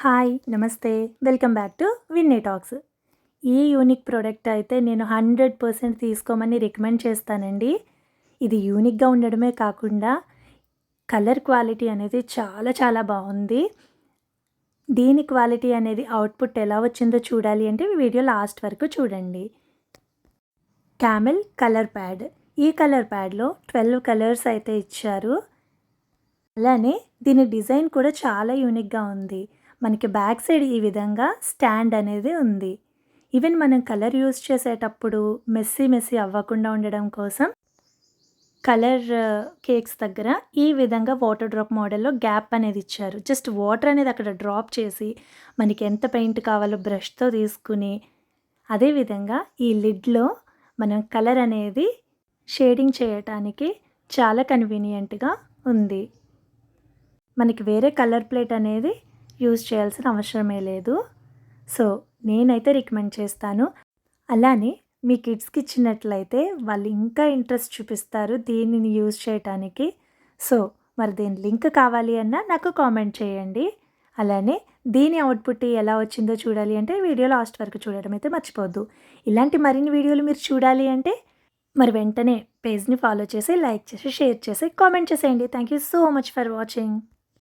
Hi! నమస్తే. Welcome back to Vinny Talks. ఈ unique product అయితే నేను 100% తీసుకోమని రికమెండ్ చేస్తానండి. ఇది యూనిక్‌గా ఉండడమే కాకుండా కలర్ క్వాలిటీ అనేది చాలా చాలా బావుంది. దీని క్వాలిటీ అనేది అవుట్‌పుట్ ఎలా వచ్చిందో చూడాలి అంటే వీడియో లాస్ట్ వరకు చూడండి. Camel colour pad. ఈ కలర్ ప్యాడ్‌లో 12 కలర్స్ అయితే ఇచ్చారు. అలానే దీని డిజైన్ కూడా చాలా యూనిక్‌గా ఉంది. మనకి బ్యాక్ సైడ్ ఈ విధంగా స్టాండ్ అనేది ఉంది. ఈవెన్ మనం కలర్ యూజ్ చేసేటప్పుడు మెస్సీ అవ్వకుండా ఉండడం కోసం కలర్ కేక్స్ దగ్గర ఈ విధంగా వాటర్ డ్రాప్ మోడల్‌లో గ్యాప్ అనేది ఇచ్చారు. జస్ట్ వాటర్ అనేది అక్కడ డ్రాప్ చేసి మనకి ఎంత పెయింట్ కావాలో బ్రష్‌తో తీసుకుని అదే విధంగా ఈ లిడ్‌లో మనం కలర్ అనేది షేడింగ్ చేయటానికి చాలా కన్వీనియంట్‌గా ఉంది. మనకి వేరే కలర్ ప్లేట్ అనేది యూజ్ చేయాల్సిన అవసరమే లేదు. సో, నేనైతే రికమెండ్ చేస్తాను. అలానే మీ కిడ్స్‌కి ఇచ్చినట్లయితే వాళ్ళు ఇంకా ఇంట్రెస్ట్ చూపిస్తారు దీనిని యూజ్ చేయటానికి. సో, మరి దీని లింక్ కావాలి అన్నా నాకు కామెంట్ చేయండి. అలానే దీని అవుట్‌పుట్ ఎలా వచ్చిందో చూడాలి అంటే వీడియో లాస్ట్ వరకు చూడడం అయితే మర్చిపోవద్దు. ఇలాంటి మరిన్ని వీడియోలు మీరు చూడాలి అంటే మరి వెంటనే పేజ్‌ని ఫాలో చేసి, లైక్ చేసి, షేర్ చేసి, కామెంట్ చేసేయండి. Thank you so much for watching.